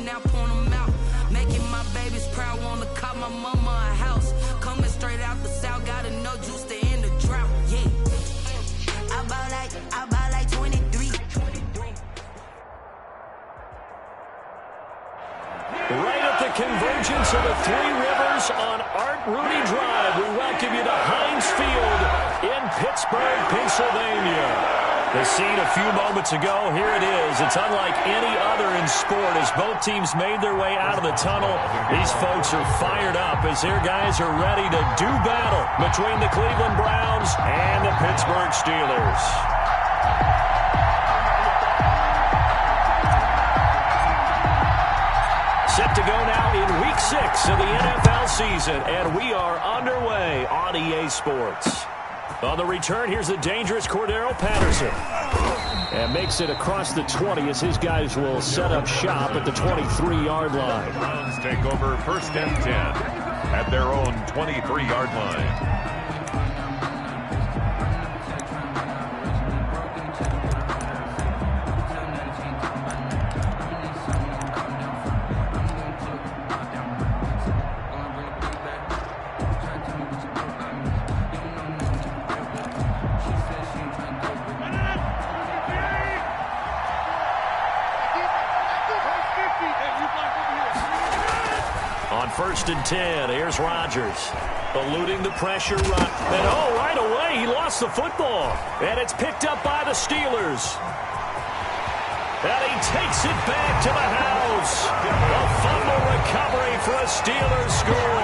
now point them out. Making my babies proud, wanna call my mama a house. Coming straight out the south, got no juice to end the drought. Yeah, I bought like 23. Right at the convergence of the Three Rivers on Art Rooney Drive, we welcome you to Heinz Field in Pittsburgh, Pennsylvania. The scene a few moments ago, here it is. It's unlike any other in sport as both teams made their way out of the tunnel. These folks are fired up as their guys are ready to do battle between the Cleveland Browns and the Pittsburgh Steelers. Set to go now in Week 6 of the NFL season, and we are underway on EA Sports. On the return, here's the dangerous Cordero Patterson. And makes it across the 20 as his guys will set up shop at the 23-yard line. Browns take over 1st and 10 at their own 23-yard line. On 1st and 10, here's Rodgers, eluding the pressure. And right away, he lost the football. And it's picked up by the Steelers. And he takes it back to the house. A fumble recovery for a Steelers score.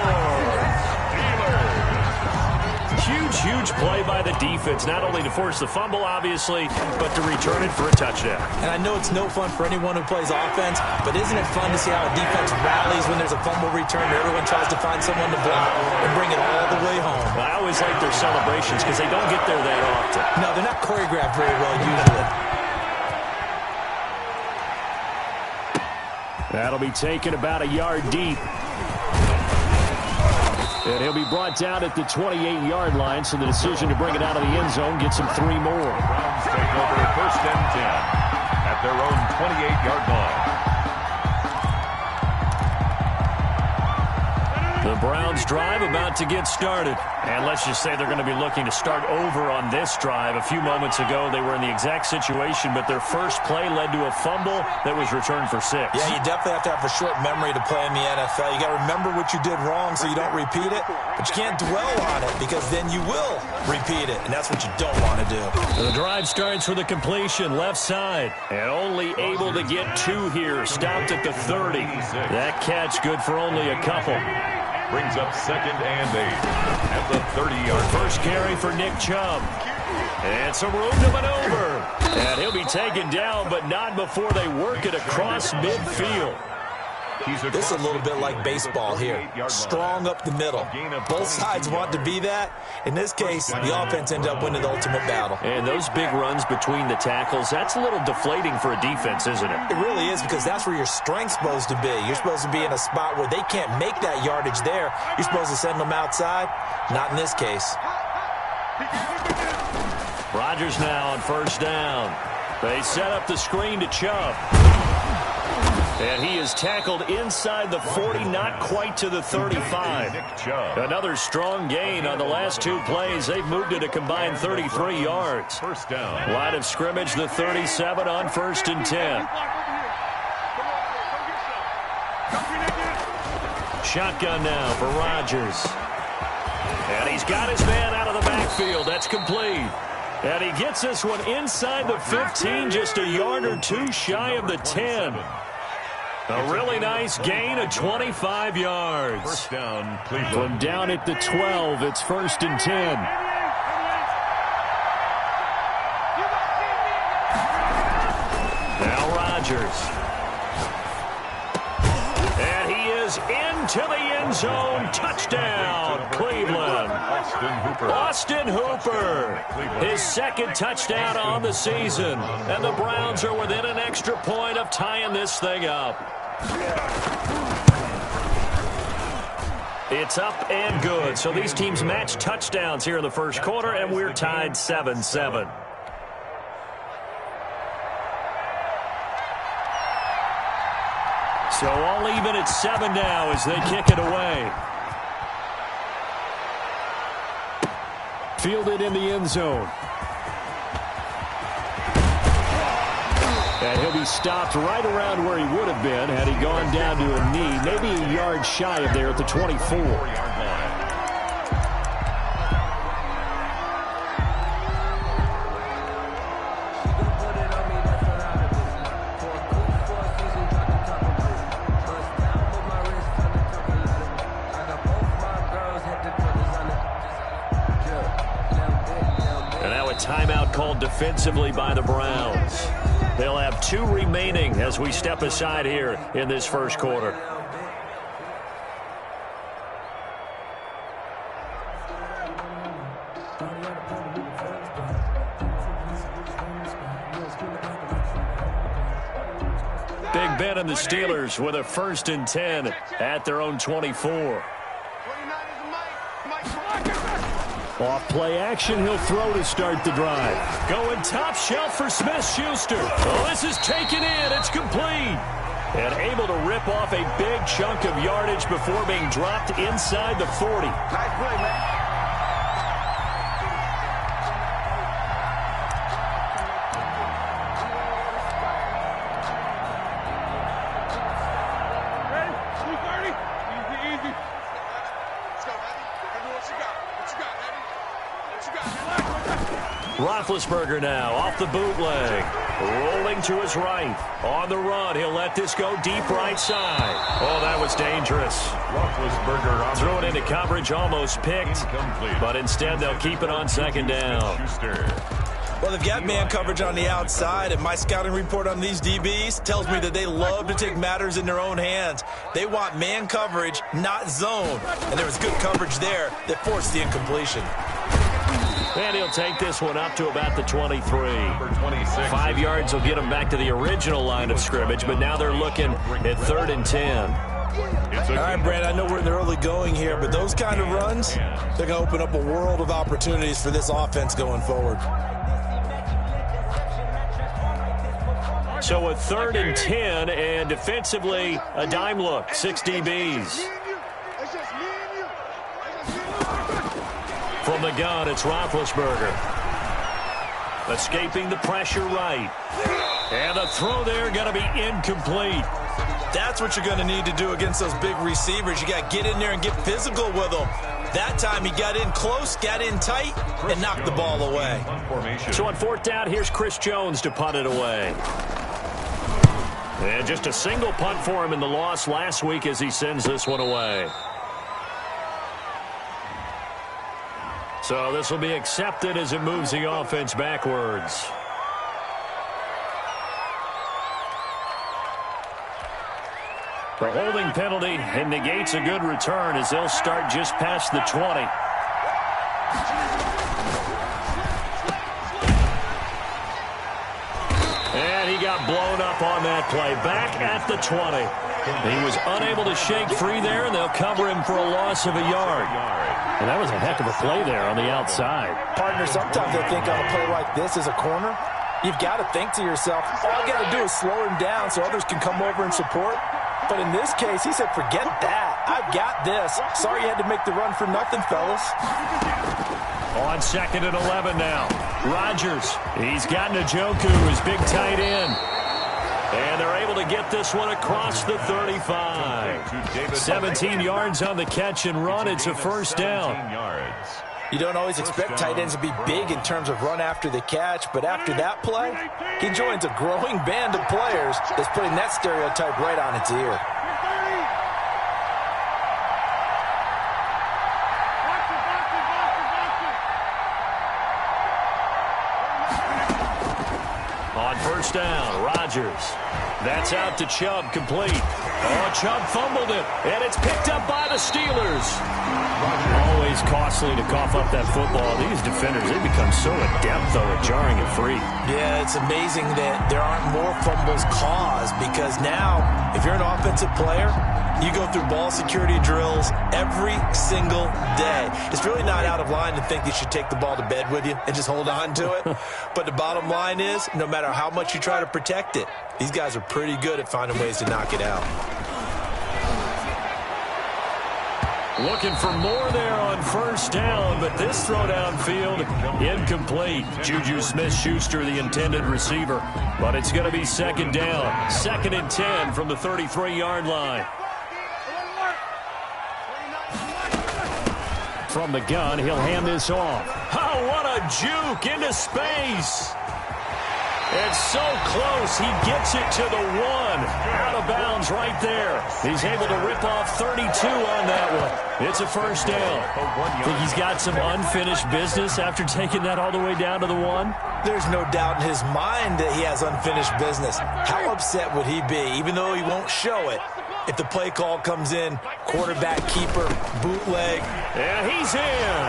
Huge play by the defense, not only to force the fumble, obviously, but to return it for a touchdown. And I know it's no fun for anyone who plays offense, but isn't it fun to see how a defense rallies when there's a fumble return where everyone tries to find someone to block and bring it all the way home? I always like their celebrations because they don't get there that often. No, they're not choreographed very well usually. That'll be taken about a yard deep. And he'll be brought down at the 28-yard line, so the decision to bring it out of the end zone gets him 3 more. Browns take over 1st and 10 at their own 28-yard line. The Browns drive about to get started. And let's just say they're going to be looking to start over on this drive. A few moments ago, they were in the exact situation, but their first play led to a fumble that was returned for 6. Yeah, you definitely have to have a short memory to play in the NFL. You got to remember what you did wrong so you don't repeat it, but you can't dwell on it because then you will repeat it, and that's what you don't want to do. The drive starts with a completion left side, and only able to get 2 here. Stopped at the 30. That catch good for only a couple. Brings up 2nd and 8 at the 30-yard. First carry for Nick Chubb. And some room to maneuver. And he'll be taken down, but not before they work it across midfield. This is a little bit like baseball here. Strong up the middle. Both sides want to be that. In this case, the offense ended up winning the ultimate battle. And those big runs between the tackles, that's a little deflating for a defense, isn't it? It really is, because that's where your strength's supposed to be. You're supposed to be in a spot where they can't make that yardage there. You're supposed to send them outside. Not in this case. Rodgers now on 1st down. They set up the screen to Chubb. And he is tackled inside the 40, not quite to the 35. Another strong gain on the last 2 plays. They've moved it a combined 33 yards. 1st down. Line of scrimmage, the 37 on 1st and 10. Shotgun now for Rodgers. And he's got his man out of the backfield. That's complete. And he gets this one inside the 15, just a yard or 2 shy of the 10. A really nice gain of 25 yards. 1st down, Cleveland. From down at the 12, it's 1st and 10. Now Rodgers. And he is into the end zone. Touchdown, Cleveland. Austin Hooper. His 2nd touchdown on the season. And the Browns are within an extra point of tying this thing up. It's up and good. So these teams match touchdowns here in the 1st quarter, and we're tied 7-7. So all even at 7 now as they kick it away. Fielded in the end zone. And he'll be stopped right around where he would have been had he gone down to a knee, maybe a yard shy of there at the 24. And now a timeout called defensively by the Browns. They'll have 2 remaining as we step aside here in this first quarter. Big Ben and the Steelers with a 1st and 10 at their own 24. Off play action, he'll throw to start the drive. Going top shelf for Smith-Schuster. Oh, this is taken in. It's complete. And able to rip off a big chunk of yardage before being dropped inside the 40. Nice play, man. Roethlisberger now off the bootleg. Rolling to his right. On the run, he'll let this go deep right side. Oh, that was dangerous. Roethlisberger threw it into coverage, almost picked. Incomplete. But instead, they'll keep it on 2nd down. Well, they've got man coverage on the outside, and my scouting report on these DBs tells me that they love to take matters in their own hands. They want man coverage, not zone. And there was good coverage there that forced the incompletion. And he'll take this one up to about the 23. 26. 5 yards will get them back to the original line of scrimmage, but now they're looking at 3rd and 10. All right, Brad, I know we're in the early going here, but those kind of runs, they're going to open up a world of opportunities for this offense going forward. So a 3rd and 10, and defensively, a dime look, 6 DBs. From the gun, it's Roethlisberger. Escaping the pressure right. And the throw there going to be incomplete. That's what you're going to need to do against those big receivers. You got to get in there and get physical with them. That time he got in close, got in tight, and knocked the ball away. So on 4th down, here's Chris Jones to punt it away. And just a single punt for him in the loss last week as he sends this one away. So this will be accepted as it moves the offense backwards. The holding penalty and negates a good return as they'll start just past the 20. And he got blown up on that play. Back at the 20. He was unable to shake free there, and they'll cover him for a loss of a yard. And that was a heck of a play there on the outside. Partner, sometimes I think on a play like this as a corner, you've got to think to yourself, all you got to do is slow him down so others can come over and support. But in this case, he said, forget that. I've got this. Sorry you had to make the run for nothing, fellas. On 2nd and 11 now. Rodgers, he's got Njoku, his big tight end. And they're able to get this one across the 35. 17 yards on the catch and run. It's a 1st down. You don't always expect tight ends to be big in terms of run after the catch, but after that play, he joins a growing band of players that's putting that stereotype right on its ear. On 1st down, Rodgers. That's out to Chubb, complete. Oh, Chubb fumbled it, and it's picked up by the Steelers. Always costly to cough up that football. These defenders, they become so adept, though, at jarring it free. Yeah, it's amazing that there aren't more fumbles caused because now, if you're an offensive player, you go through ball security drills every single day. It's really not out of line to think you should take the ball to bed with you and just hold on to it. But the bottom line is, no matter how much you try to protect it, these guys are pretty good at finding ways to knock it out. Looking for more there on first down, but this throw downfield incomplete. Juju Smith-Schuster, the intended receiver, but it's going to be second down. 2nd and 10 from the 33-yard line. From the gun, he'll hand this off. Oh, what a juke into space. It's so close, he gets it to the 1. Out of bounds right there. He's able to rip off 32 on that one. It's a first down. Think he's got some unfinished business after taking that all the way down to the 1? There's no doubt in his mind that he has unfinished business. How upset would he be, even though he won't show it, if the play call comes in, quarterback keeper, bootleg. And he's in.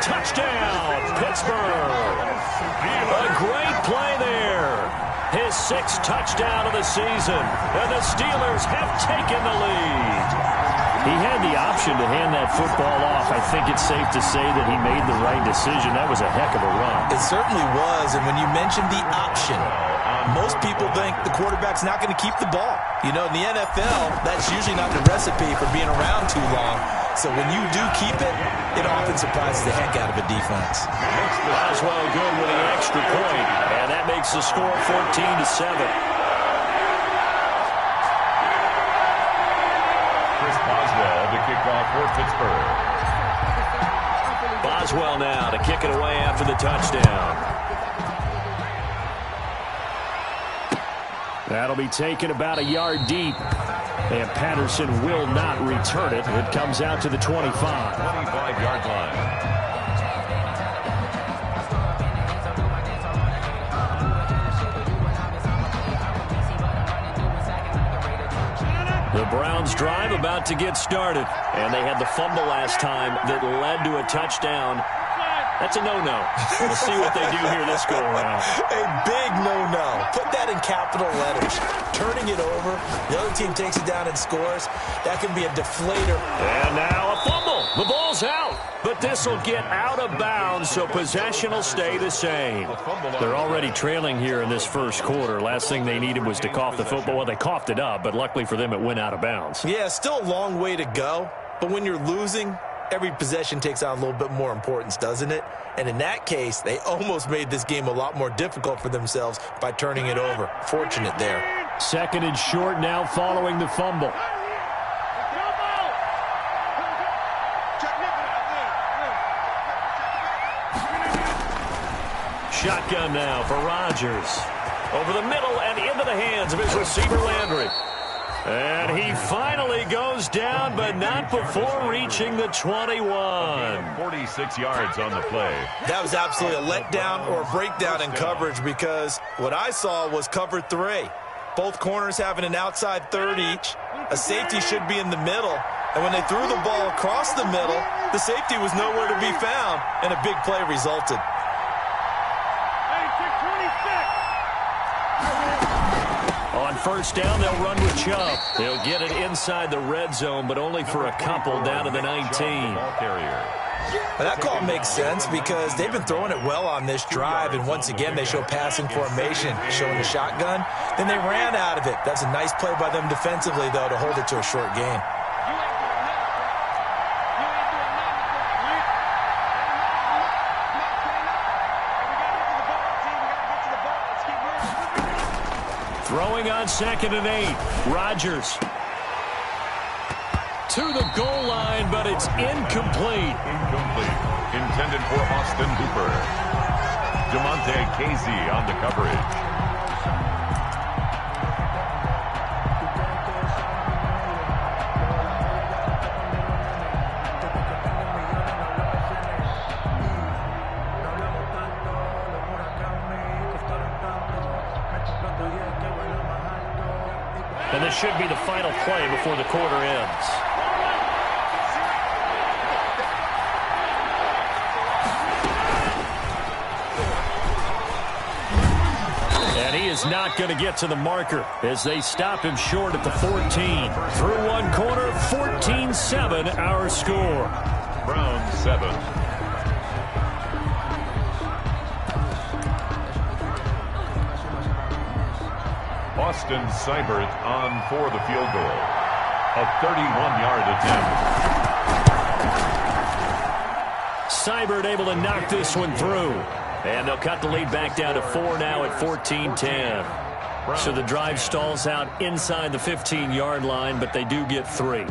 Touchdown, Pittsburgh. A great play there. His 6th touchdown of the season. And the Steelers have taken the lead. He had the option to hand that football off. I think it's safe to say that he made the right decision. That was a heck of a run. It certainly was. And when you mentioned the option, most people think the quarterback's not going to keep the ball. You know, in the NFL, that's usually not the recipe for being around too long. So when you do keep it, it often surprises the heck out of a defense. Boswell good with the extra point, and that makes the score 14-7. Chris Boswell to kick off for Pittsburgh. Boswell now to kick it away after the touchdown. That'll be taken about a yard deep. And Patterson will not return it. It comes out to the 25. 25-yard line. The Browns drive about to get started. And they had the fumble last time that led to a touchdown. That's a no-no. We'll see what they do here this go-around. A big no-no. Put that in capital letters. Turning it over, the other team takes it down and scores. That can be a deflator. And now a fumble. The ball's out. But this will get out of bounds, so possession will stay the same. They're already trailing here in this first quarter. Last thing they needed was to cough the football. Well, they coughed it up, but luckily for them, it went out of bounds. Yeah, still a long way to go. But when you're losing, every possession takes on a little bit more importance, doesn't it? And in that case, they almost made this game a lot more difficult for themselves by turning it over. Fortunate there. 2nd and short now following the fumble. Shotgun now for Rodgers. Over the middle and into the hands of his receiver Landry. And he finally goes down, but not before reaching the 21. 46 yards on the play. That was absolutely a letdown or a breakdown in coverage because what I saw was cover 3. Both corners having an outside third each. A safety should be in the middle. And when they threw the ball across the middle, the safety was nowhere to be found, and a big play resulted. On first down, they'll run with Chubb. They'll get it inside the red zone, but only for a couple down to the 19. Well, that call makes sense because they've been throwing it well on this drive, and once again, they show passing formation, showing the shotgun. Then they ran out of it. That's a nice play by them defensively, though, to hold it to a short game. Throwing on 2nd and 8. Rodgers to the goal line, but it's incomplete. Incomplete. Intended for Austin Hooper. Jamonte Casey on the coverage. And this should be the final play before the quarter ends. And he is not going to get to the marker as they stop him short at the 14. Through one quarter, 14-7 our score. Browns 7. Austin Seibert on for the field goal. A 31-yard attempt. Seibert able to knock this one through. And they'll cut the lead back down to 4 now at 14-10. So the drive stalls out inside the 15-yard line, but they do get 3.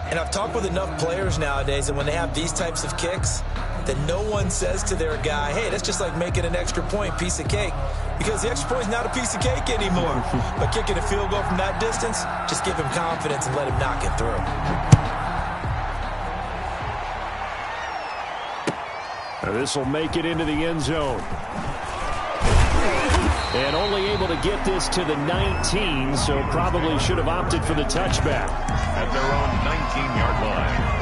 And I've talked with enough players nowadays, and when they have these types of kicks, that no one says to their guy, hey, that's just like making an extra point, piece of cake. Because the extra point is not a piece of cake anymore. But kicking a field goal from that distance, just give him confidence and let him knock it through. This will make it into the end zone. And only able to get this to the 19, so probably should have opted for the touchback. At their own 19-yard line.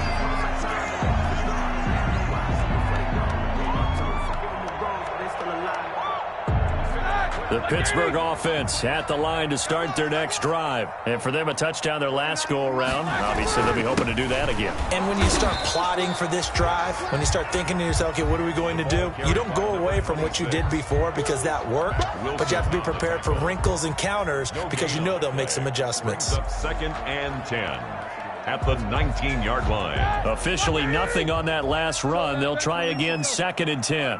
The Pittsburgh offense at the line to start their next drive. And for them, a touchdown their last go-around. Obviously, they'll be hoping to do that again. And when you start plotting for this drive, when you start thinking to yourself, okay, what are we going to do? You don't go away from what you did before because that worked, but you have to be prepared for wrinkles and counters because you know they'll make some adjustments. Second and 10 at the 19-yard line. Officially nothing on that last run. They'll try again, second and 10.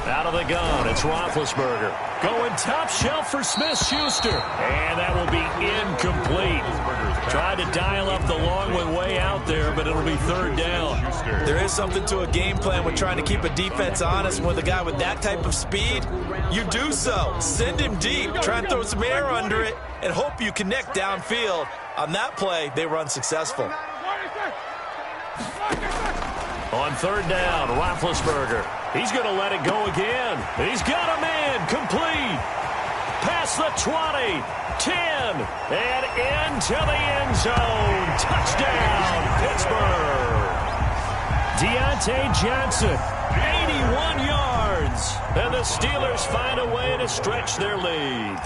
Out of the gun, it's Roethlisberger. Going top shelf for Smith-Schuster. And that will be incomplete. Tried to dial up the long one way out there, but it'll be third down. There is something to a game plan with trying to keep a defense honest. With a guy with that type of speed, you do so. Send him deep. Try and throw some air under it and hope you connect downfield. On that play, they were unsuccessful. On third down, Roethlisberger. He's going to let it go again. He's got a man complete. Past the 20, 10, and into the end zone. Touchdown, Pittsburgh. Deontay Johnson, 81 yards. And the Steelers find a way to stretch their lead.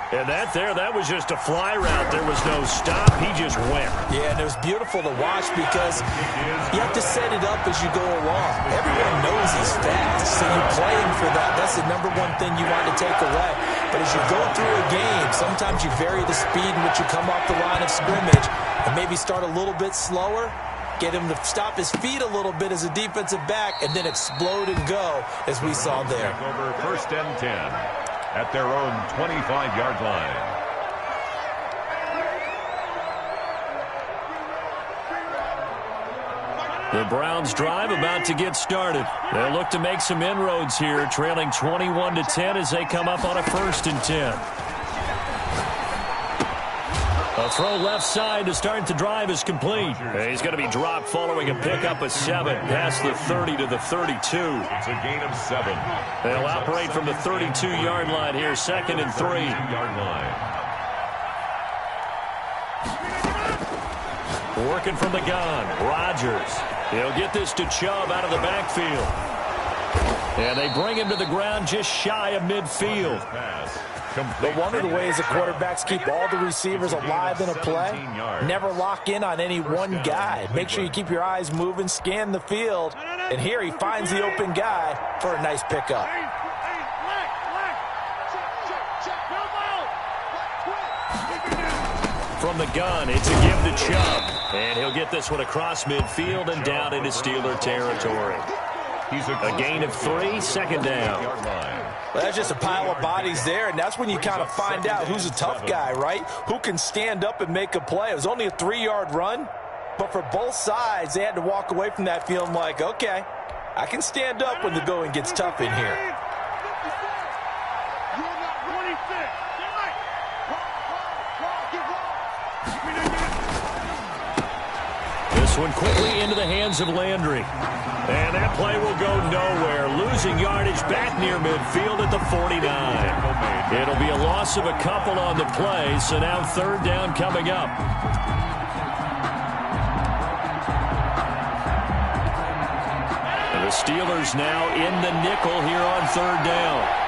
And that was just a fly route. There was no stop. He just went. Yeah, and it was beautiful to watch because you have to set it up as you go along. Everyone knows he's fast, so you play him for that. That's the number one thing you want to take away. But as you go through a game, sometimes you vary the speed in which you come off the line of scrimmage and maybe start a little bit slower, get him to stop his feet a little bit as a defensive back, and then explode and go, as we saw there. Over first and 10 at their own 25-yard line. The Browns drive about to get started. They'll look to make some inroads here, trailing 21-10 as they come up on a first and 10. A throw left side to start the drive is complete. He's going to be dropped following a pickup of 7 past the 30 to the 32. It's a gain of 7. They'll operate from the 32-yard line here, second and 3. Yard line. Working from the gun, Rodgers. He'll get this to Chubb out of the backfield. And they bring him to the ground just shy of midfield. But one of the ways that quarterbacks keep all the receivers alive in a play, never lock in on any one guy. Make sure you keep your eyes moving, scan the field, and here he finds the open guy for a nice pickup. From the gun, it's a give to Chubb. And he'll get this one across midfield and down into Steeler territory. A gain of 3, second down. Well, that's just a pile of bodies there, and that's when you kind of find out who's a tough guy, right? Who can stand up and make a play. It was only a 3-yard run, but for both sides, they had to walk away from that feeling like, okay, I can stand up when the going gets tough in here. This one quickly into the hands of Landry. And that play will go nowhere. Losing yardage back near midfield at the 49. It'll be a loss of a couple on the play, so now third down coming up. And the Steelers now in the nickel here on third down.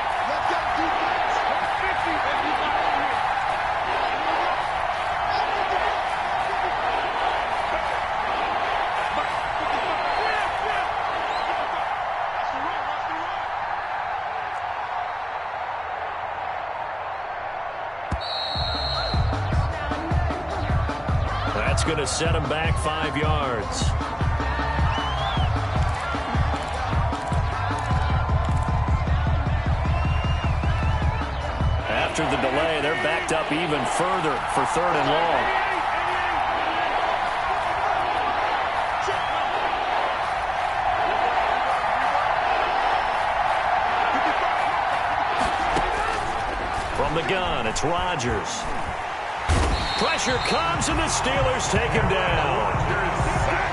That's going to set him back 5 yards. after the delay. They're backed up even further for 3rd and long. From the gun, it's Rodgers. Pressure comes, and the Steelers take him down.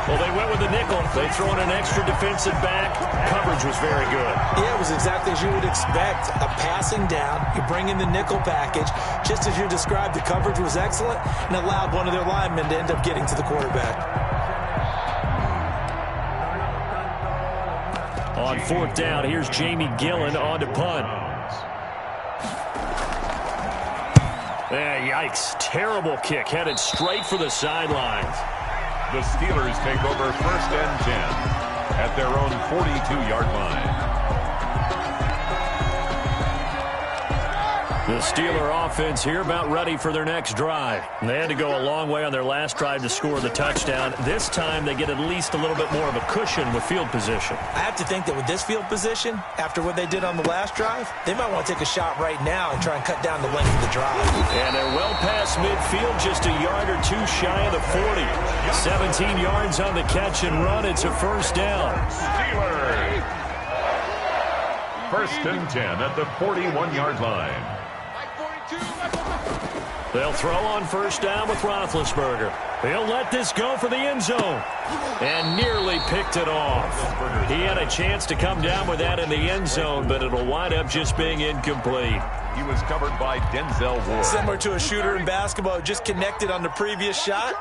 Well, they went with the nickel. They throw in an extra defensive back. Coverage was very good. Yeah, it was exactly as you would expect. A passing down. You bring in the nickel package. Just as you described, the coverage was excellent and allowed one of their linemen to end up getting to the quarterback. On 4th down, here's Jamie Gillen on to punt. Yikes. Terrible kick headed straight for the sidelines. The Steelers take over 1st and 10 at their own 42-yard line. The Steeler offense here about ready for their next drive. They had to go a long way on their last drive to score the touchdown. This time they get at least a little bit more of a cushion with field position. I have to think that with this field position, after what they did on the last drive, they might want to take a shot right now and try and cut down the length of the drive. And they're well past midfield, just a yard or two shy of the 40. 17 yards on the catch and run. It's a 1st down. Steelers. 1st and 10 at the 41-yard line. They'll throw on 1st down with Roethlisberger. He'll let this go for the end zone. And nearly picked it off. He had a chance to come down with that in the end zone, but it'll wind up just being incomplete. He was covered by Denzel Ward. Similar to a shooter in basketball, just connected on the previous shot.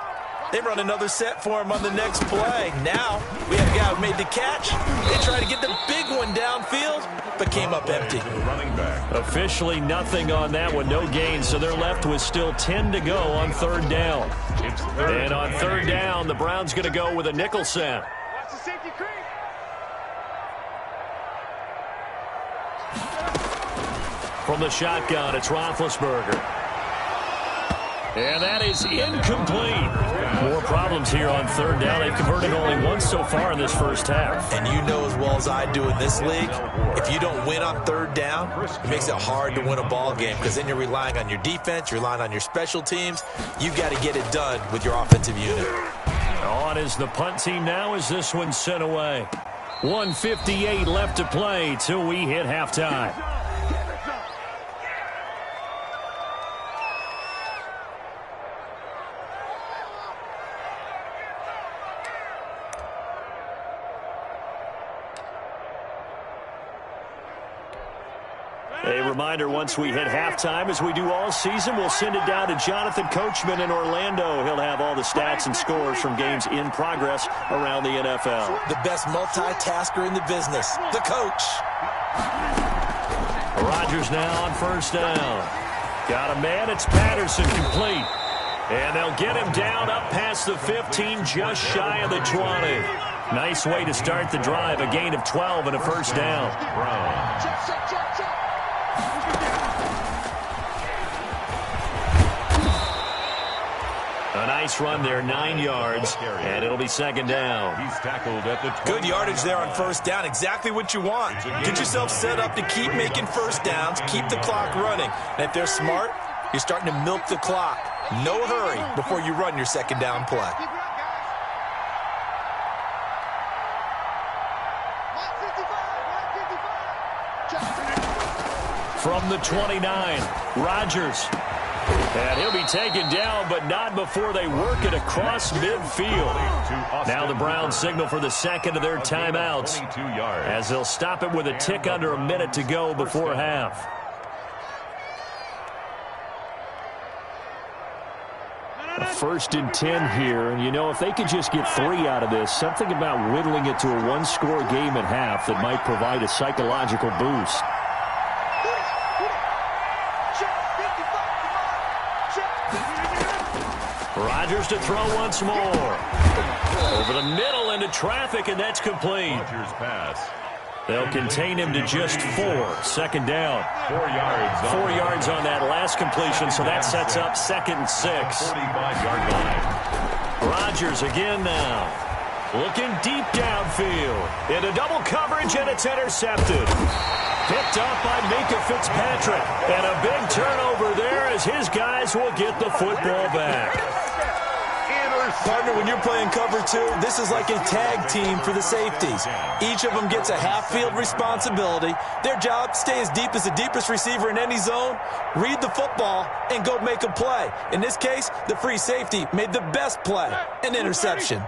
They run another set for him on the next play. Now, we have a guy who made the catch. They try to get the big one downfield, but came up empty. Running back. Officially nothing on that one, no gain, so they're left with still 10 to go on 3rd down. And on 3rd down, the Browns going to go with a nickel set. From the shotgun, it's Roethlisberger. And that is incomplete. More problems here on 3rd down. They've converted only once so far in this first half. And you know as well as I do in this league, if you don't win on 3rd down, it makes it hard to win a ball game because then you're relying on your defense, you're relying on your special teams. You've got to get it done with your offensive unit. On is the punt team now as this one's sent away. 1:58 left to play till we hit halftime. A reminder, once we hit halftime, as we do all season, we'll send it down to Jonathan Coachman in Orlando. He'll have all the stats and scores from games in progress around the NFL. The best multitasker in the business, the coach. Rodgers now on 1st down. Got a man, it's Patterson, complete. And they'll get him down up past the 15, just shy of the 20. Nice way to start the drive, a gain of 12 and a 1st down. A nice run there, 9 yards, and it'll be 2nd down. He's tackled at the 20. Good yardage there on 1st down, exactly what you want. Get yourself set up to keep making 1st downs, keep the clock running. And if they're smart, you're starting to milk the clock. No hurry before you run your 2nd down play. From the 29, Rodgers. And he'll be taken down, but not before they work it across midfield. Now the Browns signal for the 2nd of their timeouts, as they'll stop it with a tick under a minute to go before half. A 1st and 10 here, and you know, if they could just get 3 out of this, something about whittling it to a 1-score game at half that might provide a psychological boost. Rodgers to throw once more. Over the middle into traffic, and that's complete. Rodgers pass. They'll contain him to just 4. 2nd down. 4 yards. 4 yards on that last completion, so that sets up 2nd and 6. 45-yard line. Rodgers again now. Looking deep downfield. Into double coverage, and it's intercepted. Picked up by Minkah Fitzpatrick. And a big turnover his guys will get the football back. Partner, when you're playing cover two, this is like a tag team for the safeties. Each of them gets a half-field responsibility. Their job, stay as deep as the deepest receiver in any zone, read the football, and go make a play. In this case, the free safety made the best play, an interception.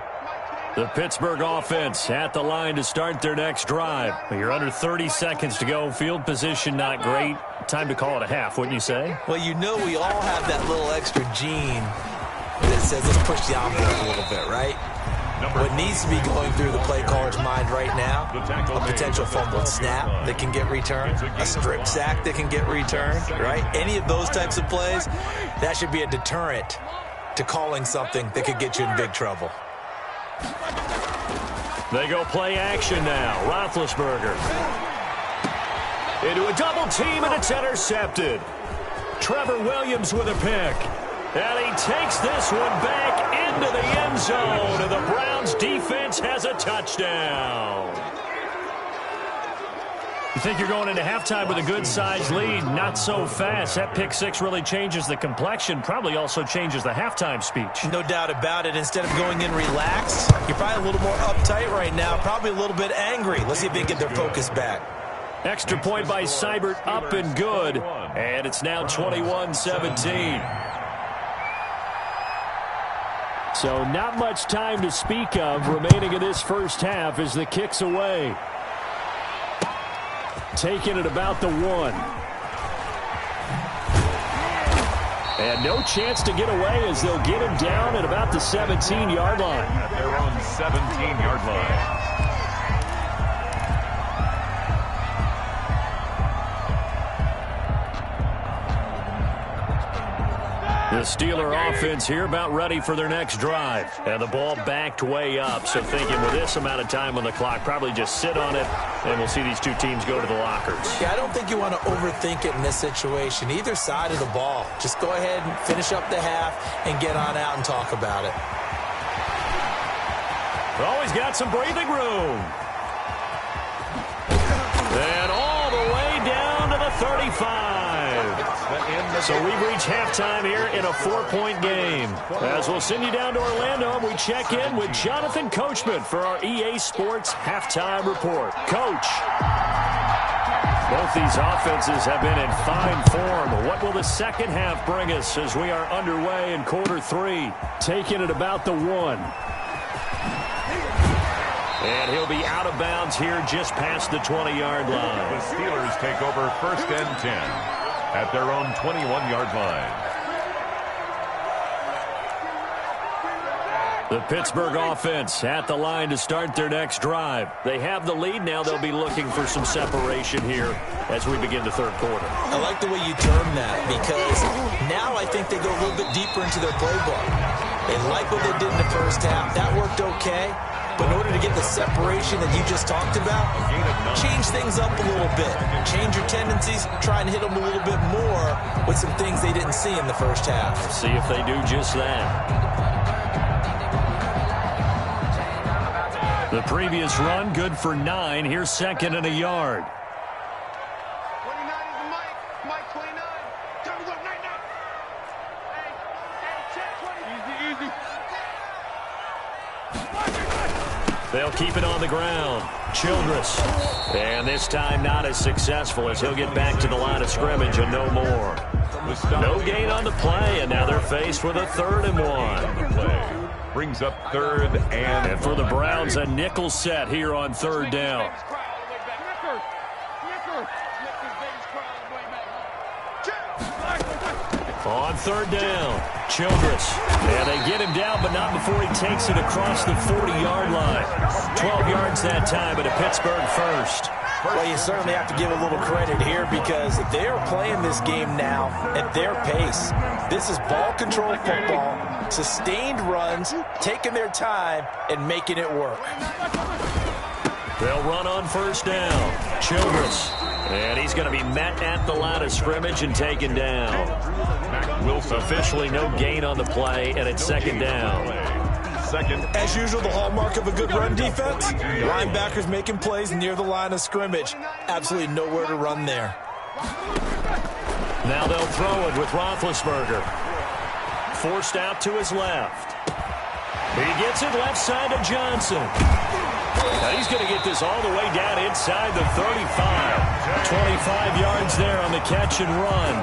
The Pittsburgh offense at the line to start their next drive. You're under 30 seconds to go. Field position not great. Time to call it a half, wouldn't you say? Well, you know we all have that little extra gene that says let's push the envelope a little bit, right? What needs to be going through the play caller's mind right now, a potential fumbled snap that can get returned, a strip sack that can get returned, right? Any of those types of plays, that should be a deterrent to calling something that could get you in big trouble. They go play action now. Roethlisberger into a double team, and it's intercepted. Trevor Williams with a pick. And he takes this one back into the end zone, and the Browns defense has a touchdown. You think you're going into halftime with a good-sized lead? Not so fast. That pick six really changes the complexion, probably also changes the halftime speech. No doubt about it. Instead of going in relaxed, you're probably a little more uptight right now, probably a little bit angry. Let's see if they get their focus back. Extra point by Seibert, up and good. And it's now 21-17. So not much time to speak of remaining in this first half as the kick's away. Taking it about the 1. And no chance to get away as they'll get him down at about the 17-yard line. At their own 17-yard line. The Steeler offense here about ready for their next drive. And the ball backed way up, so thinking with this amount of time on the clock, probably just sit on it, and we'll see these two teams go to the lockers. Yeah, I don't think you want to overthink it in this situation. Either side of the ball. Just go ahead and finish up the half and get on out and talk about it. Always got some breathing room. And all the way down to the 35. So we've reached halftime here in a 4-point game. As we'll send you down to Orlando, and we check in with Jonathan Coachman for our EA Sports Halftime Report. Coach, both these offenses have been in fine form. What will the second half bring us as we are underway in quarter 3? Taking it about the 1. And he'll be out of bounds here just past the 20-yard line. The Steelers take over first and 10. At their own 21-yard line. The Pittsburgh offense at the line to start their next drive. They have the lead now. They'll be looking for some separation here as we begin the third quarter. I like the way you term that, because now I think they go a little bit deeper into their playbook. They like what they did in the first half. That worked okay. But in order to get the separation that you just talked about, change things up a little bit. Change your tendencies, try and hit them a little bit more with some things they didn't see in the first half. See if they do just that. The previous run, good for 9. Here's second and a yard. 29 is the Mike 29. Time to go, 99. Hey, check 20. Easy. They'll keep it on the ground. Childress. And this time not as successful as he'll get back to the line of scrimmage and no more. No gain on the play, and now they're faced with a 3rd and 1. Brings up 3rd and And for the Browns, a nickel set here on 3rd down. On 3rd down, Childress. And they get him down, but not before he takes it across the 40-yard line. 12 yards that time, but a Pittsburgh first. Well, you certainly have to give a little credit here because they're playing this game now at their pace. This is ball control football, sustained runs, taking their time, and making it work. They'll run on 1st down. Childress. And he's going to be met at the line of scrimmage and taken down. Wilson officially no gain on the play, and it's 2nd down. As usual, the hallmark of a good run defense, linebackers making plays near the line of scrimmage. Absolutely nowhere to run there. Now they'll throw it with Roethlisberger. Forced out to his left. He gets it left side to Johnson. Now he's going to get this all the way down inside the 35. 25 yards there on the catch and run.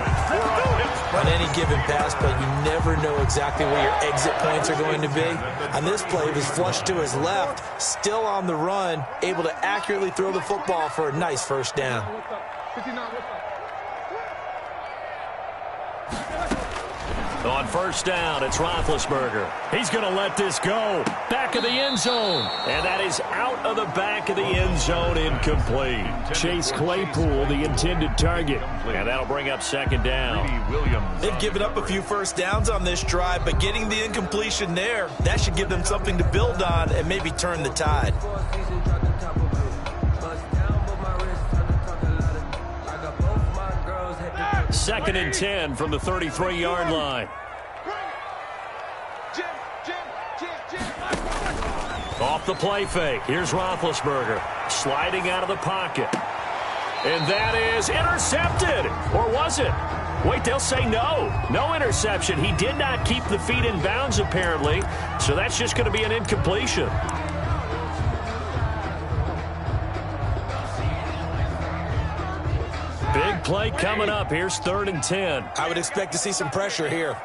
On any given pass play, you never know exactly where your exit points are going to be. On this play, he was flushed to his left, still on the run, able to accurately throw the football for a nice first down. On first down, it's Roethlisberger. He's going to let this go. Back of the end zone. And that is out of the back of the end zone, incomplete. Chase Claypool, the intended target. And that'll bring up second down. They've given up a few first downs on this drive, but getting the incompletion there, that should give them something to build on and maybe turn the tide. Second and 10 from the 33-yard line. Off the play fake. Here's Roethlisberger sliding out of the pocket. And that is intercepted. Or was it? Wait, they'll say no. No interception. He did not keep the feet in bounds, apparently. So that's just going to be an incompletion. Big play coming up. Here's 3rd and 10. I would expect to see some pressure here.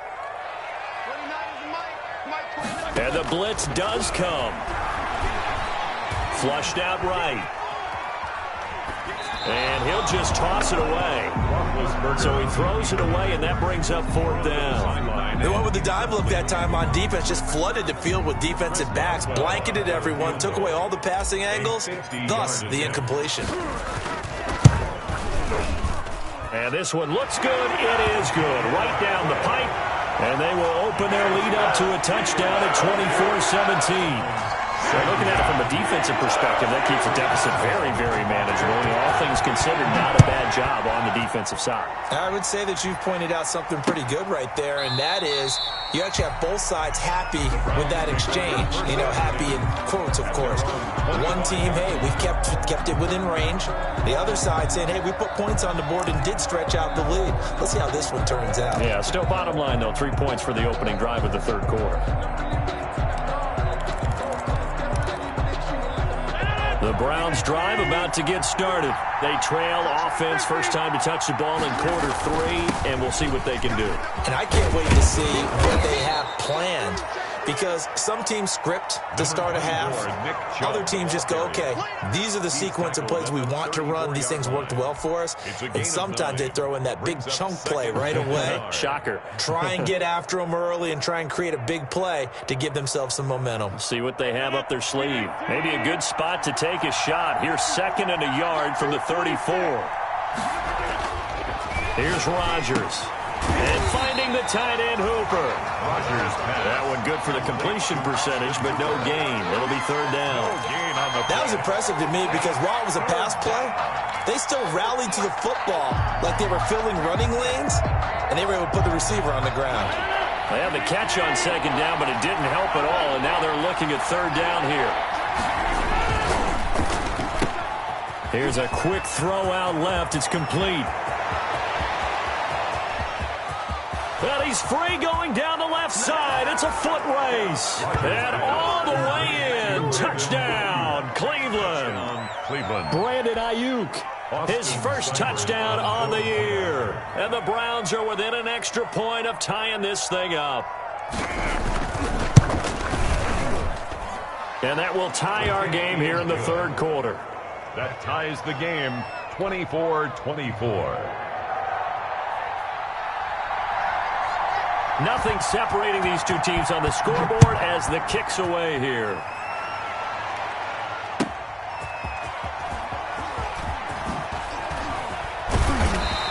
And the blitz does come. Flushed out right. And he'll just toss it away. So he throws it away, and that brings up 4th down. They went with the dive look that time on defense, just flooded the field with defensive backs, blanketed everyone, took away all the passing angles, thus the incompletion. And this one looks good. It is good. Right down the pipe. And they will open their lead up to a touchdown at 24-17. So looking at it from a defensive perspective, that keeps the deficit very, very manageable. And all things considered, not a bad job on the defensive side. I would say that you've pointed out something pretty good right there, and that is you actually have both sides happy with that exchange. You know, happy in quotes, of course. One team, hey, we've kept it within range. The other side saying, hey, we put points on the board and did stretch out the lead. Let's see how this one turns out. Yeah, still bottom line, though, 3 points for the opening drive of the third quarter. The Browns drive about to get started. They trail offense, first time to touch the ball in quarter 3, and we'll see what they can do. And I can't wait to see what they have planned, because some teams script to start a half. Other teams just go, okay, these are the sequence of plays we want to run. These things worked well for us. And sometimes they throw in that big chunk play right away. Shocker. Try and get after them early and try and create a big play to give themselves some momentum. See what they have up their sleeve. Maybe a good spot to take a shot. Here's 2nd and a yard from the 34. Here's Rodgers. And finding the tight end, Hooper. That one good for the completion percentage, but no gain. It'll be 3rd down. That was impressive to me because while it was a pass play, they still rallied to the football like they were filling running lanes, and they were able to put the receiver on the ground. They had the catch on 2nd down, but it didn't help at all, and now they're looking at 3rd down here. Here's a quick throw out left. It's complete. Well, he's free going down the left side. It's a foot race. And all the way in. Touchdown, Cleveland. Brandon Ayuk, his first touchdown on the year. And the Browns are within an extra point of tying this thing up. And that will tie our game here in the third quarter. That ties the game 24-24. Nothing separating these two teams on the scoreboard as the kick's away here.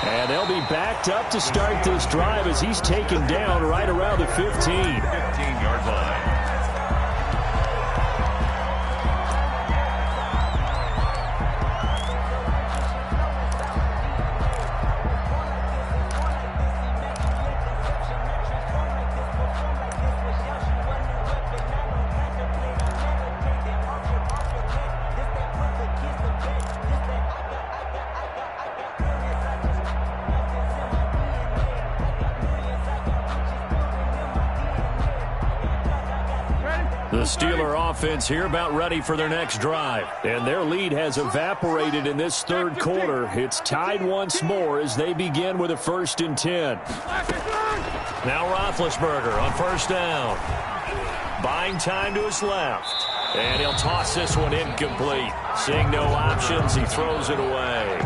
And they'll be backed up to start this drive as he's taken down right around the 15-yard line. The Steeler offense here about ready for their next drive. And their lead has evaporated in this third quarter. It's tied once more as they begin with a 1st and 10. Now Roethlisberger on 1st down. Buying time to his left. And he'll toss this one incomplete. Seeing no options, he throws it away.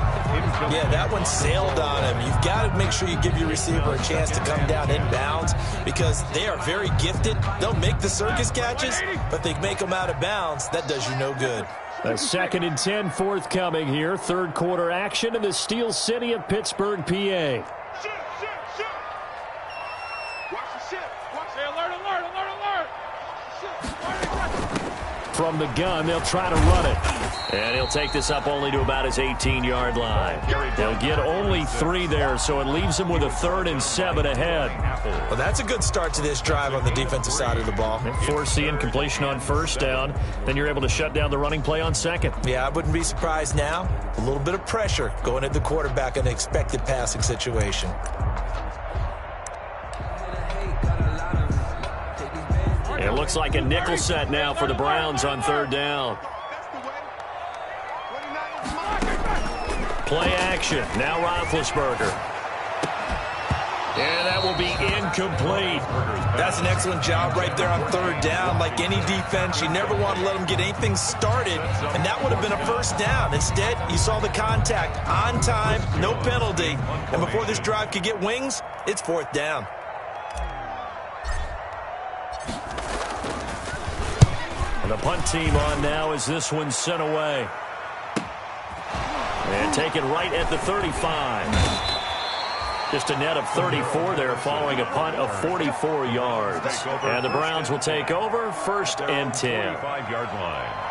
Yeah, that one sailed on him. You've got to make sure you give your receiver a chance to come down inbounds because they are very gifted. They'll make the circus catches, but they make them out of bounds. That does you no good. A 2nd and 10 forthcoming here. Third quarter action in the Steel City of Pittsburgh, PA. Shit. Watch the shit. Watch the alert. From the gun, they'll try to run it. And he'll take this up only to about his 18-yard line. They'll get only 3 there, so it leaves them with a 3rd and 7 ahead. Well, that's a good start to this drive on the defensive side of the ball. Force the incompletion on 1st down. Then you're able to shut down the running play on 2nd. Yeah, I wouldn't be surprised now. A little bit of pressure going at the quarterback in an expected passing situation. It looks like a nickel set now for the Browns on 3rd down. Play action. Now Roethlisberger. And that will be incomplete. That's an excellent job right there on 3rd down. Like any defense, you never want to let them get anything started, and that would have been a 1st down. Instead, you saw the contact on time, no penalty, and before this drive could get wings, it's 4th down. And the punt team on now as this one's sent away. And taken right at the 35. Just a net of 34 there following a punt of 44 yards. And the Browns will take over 1st and 10. 45-yard line.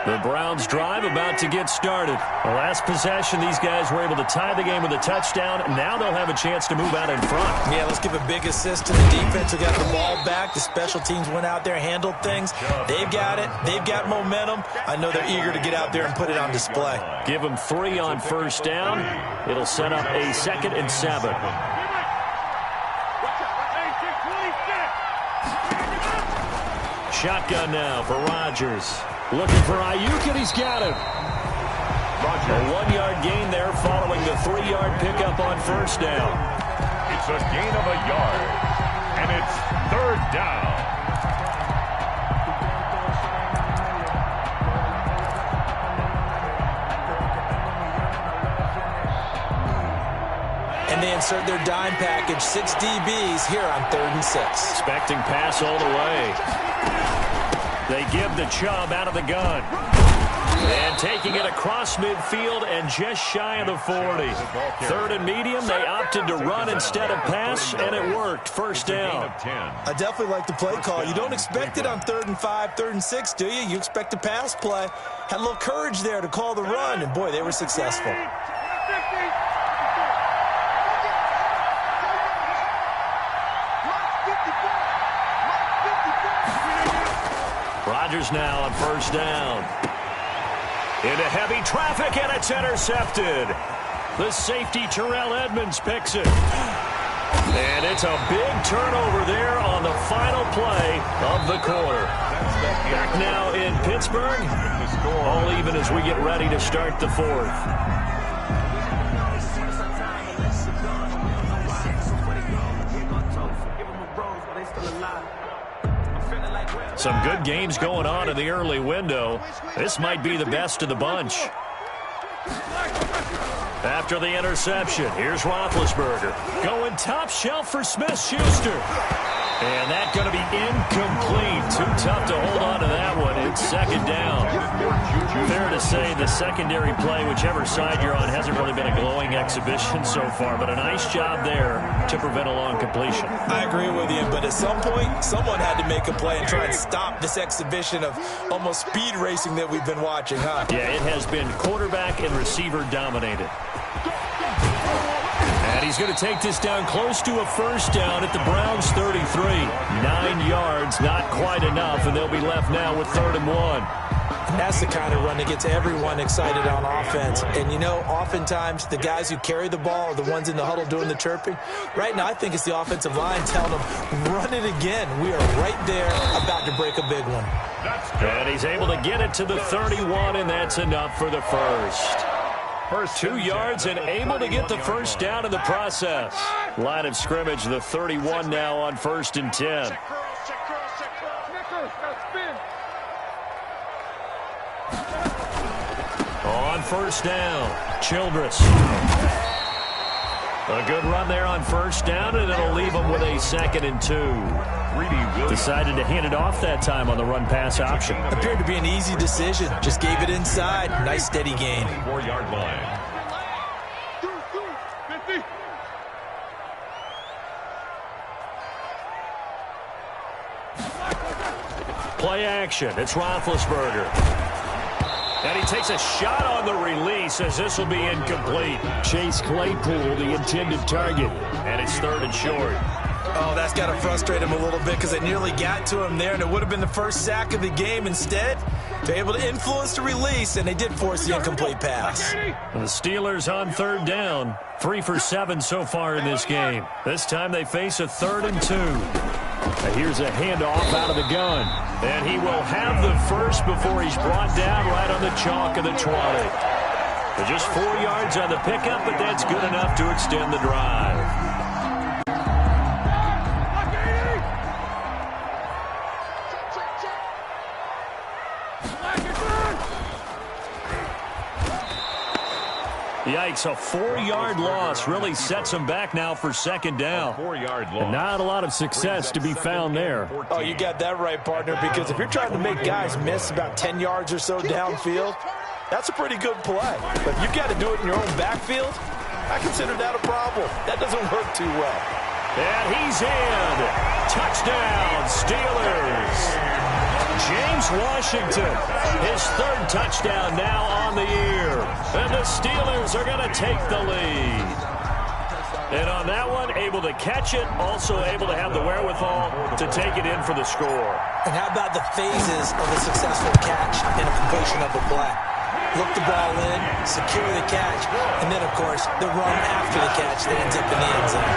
The Browns drive about to get started. The last possession, these guys were able to tie the game with a touchdown. Now they'll have a chance to move out in front. Yeah, let's give a big assist to the defense who got the ball back. The special teams went out there, handled things. They've got it. They've got momentum. I know they're eager to get out there and put it on display. Give them 3 on 1st down. It'll set up a 2nd and 7. Shotgun now for Rodgers. Looking for Ayuk, and he's got him. A 1-yard gain there following the 3-yard pickup on 1st down. It's a gain of a yard, and it's 3rd down. And they insert their dime package, 6 DBs here on 3rd and 6. Expecting pass all the way. They give the Chubb out of the gun. And taking it across midfield and just shy of the 40. 3rd and medium, they opted to run instead of pass, and it worked. 1st down. I definitely like the play call. You don't expect it on 3rd and 5, 3rd and 6, do you? You expect a pass play. Had a little courage there to call the run, and boy, they were successful. Rodgers now on 1st down. Into heavy traffic, and it's intercepted. The safety, Terrell Edmonds, picks it. And it's a big turnover there on the final play of the quarter. Back now in Pittsburgh. All even as we get ready to start the 4th. Some good games going on in the early window. This might be the best of the bunch. After the interception, here's Roethlisberger. Going top shelf for Smith-Schuster. And that's going to be incomplete. Too tough to hold on to that one. It's 2nd down. Fair to say the secondary play, whichever side you're on, hasn't really been a glowing exhibition so far, but a nice job there to prevent a long completion. I agree with you, but at some point, someone had to make a play and try and stop this exhibition of almost speed racing that we've been watching, huh? Yeah, it has been quarterback and receiver dominated. And he's going to take this down close to a 1st down at the Browns' 33. 9 yards, not quite enough, and they'll be left now with 3rd and 1. And that's the kind of run that gets everyone excited on offense. And, you know, oftentimes the guys who carry the ball are the ones in the huddle doing the chirping. Right now, I think it's the offensive line telling them, run it again. We are right there about to break a big one. And he's able to get it to the 31, and that's enough for the first. 2 yards and able to get the first down in the process. Line of scrimmage, the 31 now on 1st and 10. On 1st down, Childress. A good run there on 1st down, and it'll leave them with a 2nd and 2. Decided to hand it off that time on the run-pass option. Appeared to be an easy decision. Just gave it inside. Nice steady gain. 4-yard line. Play action. It's Roethlisberger. And he takes a shot on the release as this will be incomplete. Chase Claypool, the intended target. And it's 3rd and short. Oh, that's got to frustrate him a little bit because they nearly got to him there, and it would have been the first sack of the game. Instead, they're able to influence the release, and they did force the incomplete pass. The Steelers on 3rd down. 3 for 7 so far in this game. This time they face a 3rd and 2. Here's a handoff out of the gun. And he will have the first before he's brought down right on the chalk of the 20. So just 4 yards on the pickup, but that's good enough to extend the drive. Yikes, a 4-yard loss really sets him back now for 2nd down. 4-yard loss. And not a lot of success to be found there. Oh, you got that right, partner, because if you're trying to make guys miss about 10 yards or so downfield, that's a pretty good play. But if you've got to do it in your own backfield, I consider that a problem. That doesn't work too well. And he's in. Touchdown, Steelers. James Washington, his 3rd touchdown now on the year. And the Steelers are going to take the lead. And on that one, able to catch it, also able to have the wherewithal to take it in for the score. And how about the phases of a successful catch and a completion of a play? Look the ball in, secure the catch, and then, of course, the run after the catch that ends up in the end zone.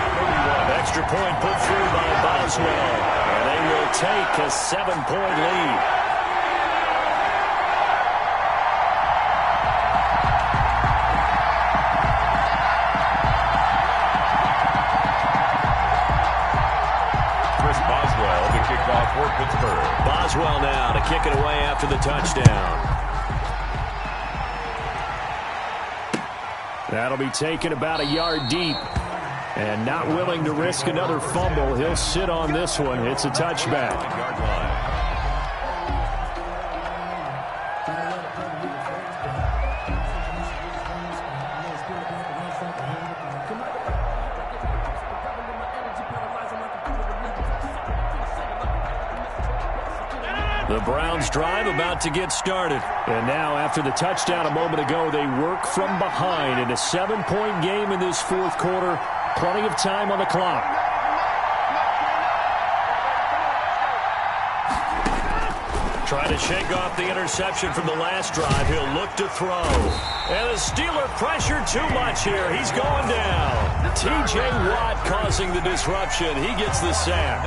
Extra point put through by Boswell. And they will take a 7-point lead. Chris Boswell to kick off for Pittsburgh. Boswell now to kick it away after the touchdown. That'll be taken about a yard deep. And not willing to risk another fumble. He'll sit on this one. It's a touchback. The Browns drive about to get started. And now after the touchdown a moment ago, they work from behind in a 7-point game in this 4th quarter. Plenty of time on the clock. Trying to shake off the interception from the last drive. He'll look to throw. And the Steeler pressure too much here. He's going down. T.J. Watt causing the disruption. He gets the sack.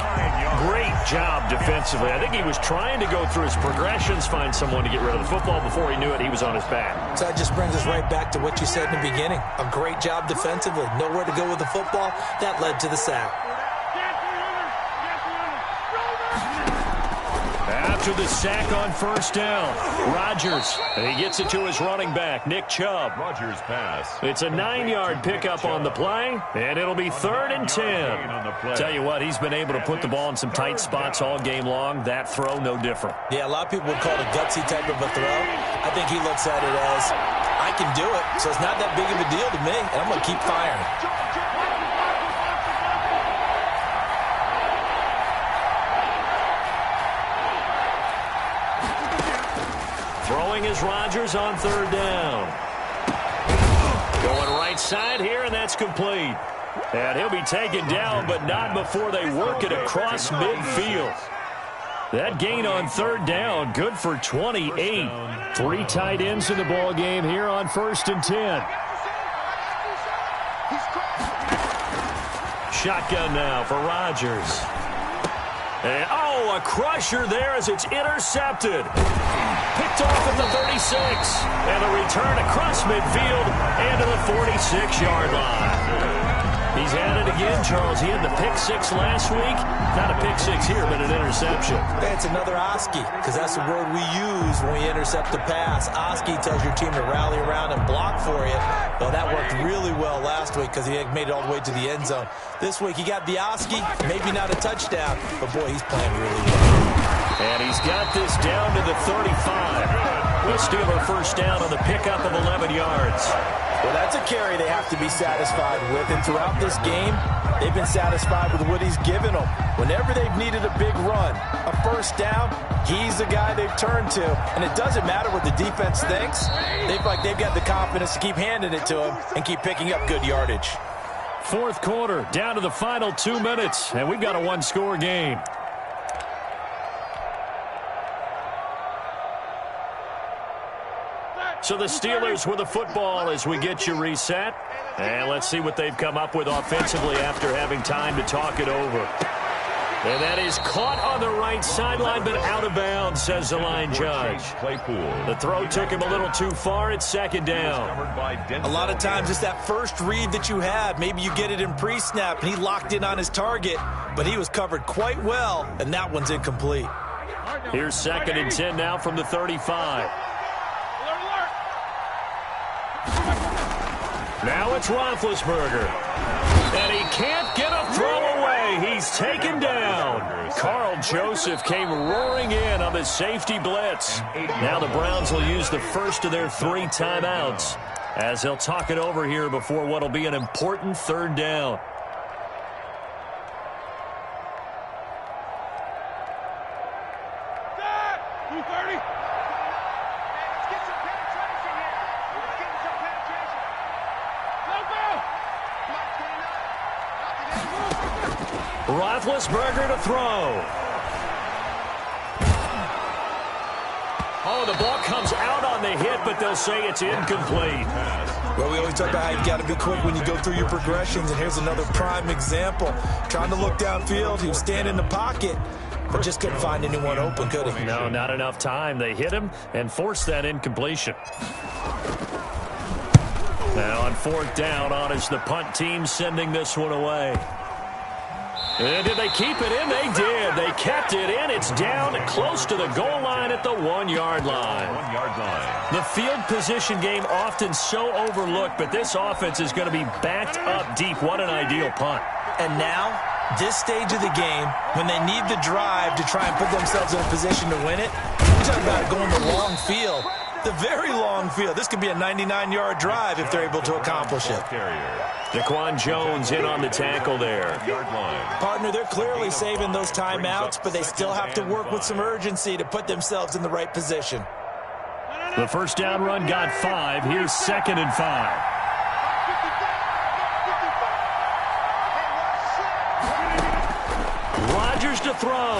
Great job defensively. I think he was trying to go through his progressions, find someone to get rid of the football. Before he knew it, he was on his back. So that just brings us right back to what you said in the beginning. A great job defensively. Nowhere to go with the football. That led to the sack. After the sack on 1st down, Rodgers, and he gets it to his running back, Nick Chubb. Rodgers pass. It's a 9-yard pickup on the play, and it'll be 3rd and 10. Tell you what, he's been able to put the ball in some tight spots all game long. That throw, no different. Yeah, a lot of people would call it a gutsy type of a throw. I think he looks at it as, I can do it, so it's not that big of a deal to me, and I'm going to keep firing. Throwing is Rodgers on 3rd down. Going right side here, and that's complete. And he'll be taken down, but not before they work it across midfield. That gain on third down, good for 28. 3 tight ends in the ball game here on 1st and 10. Shotgun now for Rodgers. And, a crusher there as it's intercepted. Picked off at the 36. And a return across midfield and to the 46-yard line. He's at it again, Charles. He had the pick 6 last week. Not a pick 6 here, but an interception. It's another Oski, because that's the word we use when we intercept the pass. Oski tells your team to rally around and block for you. Well, that worked really well last week because he had made it all the way to the end zone. This week, he got the Oski, maybe not a touchdown, but boy, he's playing really well. And he's got this down to the 35. We'll steal our first down on the pickup of 11 yards. Well, that's a carry they have to be satisfied with, and throughout this game, they've been satisfied with what he's given them. Whenever they've needed a big run, a first down, he's the guy they've turned to, and it doesn't matter what the defense thinks. They've got the confidence to keep handing it to him and keep picking up good yardage. 4th quarter, down to the final 2 minutes, and we've got a 1-score game. So the Steelers with the football as we get you reset. And let's see what they've come up with offensively after having time to talk it over. And that is caught on the right sideline, but out of bounds, says the line judge. The throw took him a little too far. It's 2nd down. A lot of times it's that first read that you have. Maybe you get it in pre-snap, and he locked in on his target, but he was covered quite well, and that one's incomplete. Here's 2nd and 10 now from the 35. Now it's Roethlisberger. And he can't get a throw away. He's taken down. Carl Joseph came roaring in on the safety blitz. Now the Browns will use the first of their 3 timeouts as they'll talk it over here before what will be an important 3rd down. Roethlisberger to throw. The ball comes out on the hit, but they'll say it's incomplete. Well, we always talk about how you've got to be quick when you go through your progressions, and here's another prime example. Trying to look downfield, he was standing in the pocket, but just couldn't find anyone open, could he? No, not enough time. They hit him and forced that incompletion. Now on 4th down, on is the punt team sending this one away. And did they keep it in? They did. They kept it in. It's down close to the goal line at the 1-yard line. 1-yard line. The field position game often so overlooked, but this offense is going to be backed up deep. What an ideal punt. And now, this stage of the game, when they need the drive to try and put themselves in a position to win it, you're talking about going the long field, the very long field. This could be a 99-yard drive if they're able to accomplish it. Daquan Jones in on the tackle there. Partner, they're clearly saving those timeouts, but they still have to work with some urgency to put themselves in the right position. The first down run got 5. Here's 2nd and 5. Rodgers to throw.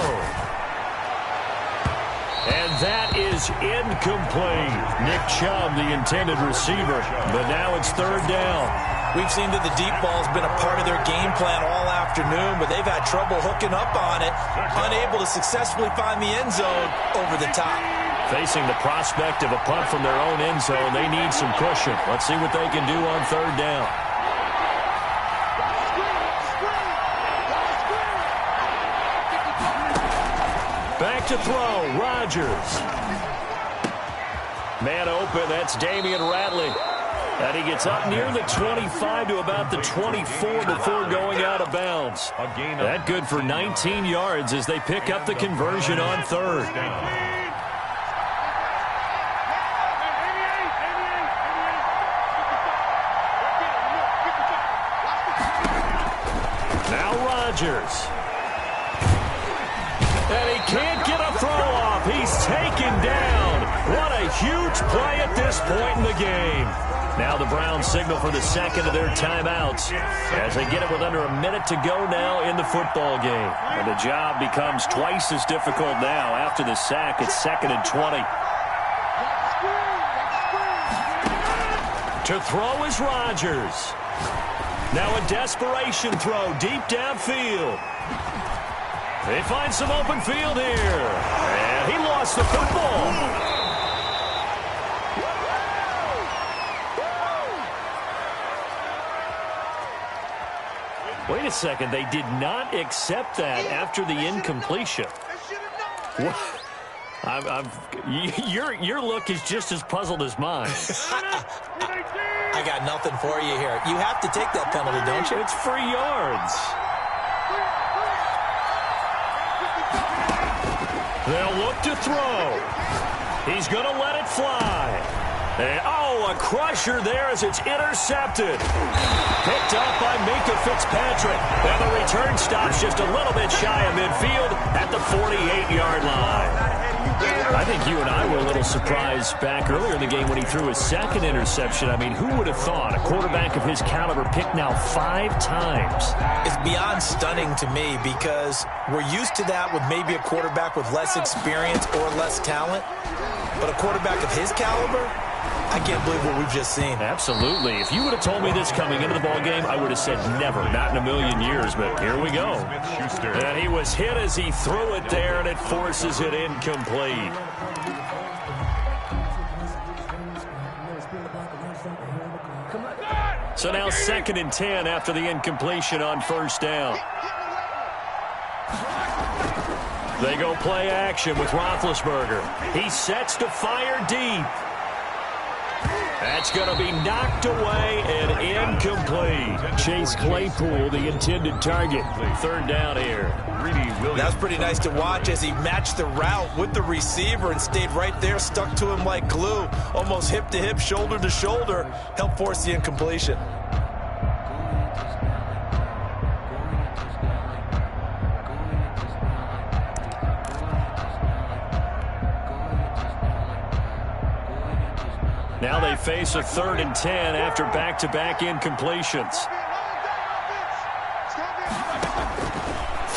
And that is incomplete. Nick Chubb, the intended receiver. But now it's 3rd down. We've seen that the deep ball's been a part of their game plan all afternoon, but they've had trouble hooking up on it, unable to successfully find the end zone over the top. Facing the prospect of a punt from their own end zone, they need some cushion. Let's see what they can do on 3rd down. Back to throw, Rodgers. Man open, that's Damian Ratley. And he gets up near the 25 to about the 24 before going out of bounds. That good for 19 yards as they pick up the conversion on 3rd. Now Rodgers. And he can't get a throw off. He's taken down. What a huge play at this point in the game. Now the Browns signal for the second of their timeouts as they get it with under a minute to go now in the football game. And the job becomes twice as difficult now after the sack. It's 2nd and 20. To throw is Rodgers. Now a desperation throw deep downfield. They find some open field here. And he lost the football. Wait a second. They did not accept that after the incompletion. What? Your look is just as puzzled as mine. I got nothing for you here. You have to take that penalty, don't you? It's free yards. They'll look to throw. He's going to let it fly. And, a crusher there as it's intercepted. Picked up by Minka Fitzpatrick. And the return stops just a little bit shy of midfield at the 48-yard line. I think you and I were a little surprised back earlier in the game when he threw his second interception. I mean, who would have thought a quarterback of his caliber picked now 5 times? It's beyond stunning to me because we're used to that with maybe a quarterback with less experience or less talent. But a quarterback of his caliber, I can't believe what we've just seen. Absolutely. If you would have told me this coming into the ball game, I would have said never, not in a million years, but here we go. And he was hit as he threw it there, and it forces it incomplete. So now 2nd and 10 after the incompletion on first down. They go play action with Roethlisberger. He sets to fire deep. That's going to be knocked away and incomplete. Chase Claypool, the intended target. 3rd down here. That's pretty nice to watch as he matched the route with the receiver and stayed right there, stuck to him like glue. Almost hip to hip, shoulder to shoulder. Helped force the incompletion. Now they face a 3rd and 10 after back-to-back incompletions.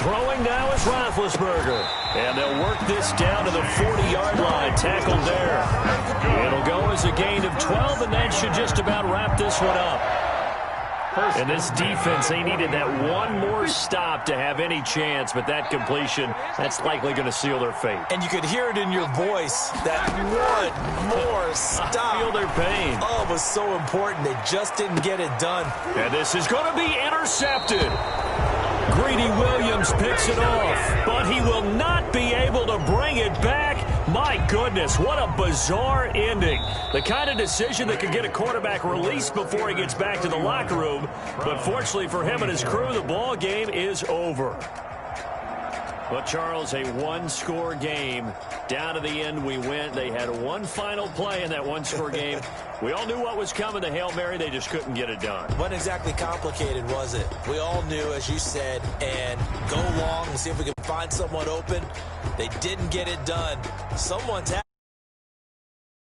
Throwing now is Roethlisberger. And they'll work this down to the 40-yard line. Tackled there. It'll go as a gain of 12, and that should just about wrap this one up. And this defense, they needed that one more stop to have any chance, but that completion, that's likely going to seal their fate. And you could hear it in your voice, that one more stop. I feel their pain. Oh, it was so important. They just didn't get it done. And this is going to be intercepted. Greedy Williams picks it off, but he will not be able to bring it back. My goodness, what a bizarre ending. The kind of decision that could get a quarterback released before he gets back to the locker room. But fortunately for him and his crew, the ball game is over. But, Charles, a one-score game. Down to the end we went. They had one final play in that one-score game. We all knew what was coming, the Hail Mary. They just couldn't get it done. Wasn't exactly complicated, was it? We all knew, as you said, and go long and see if we can find someone open. They didn't get it done. Someone's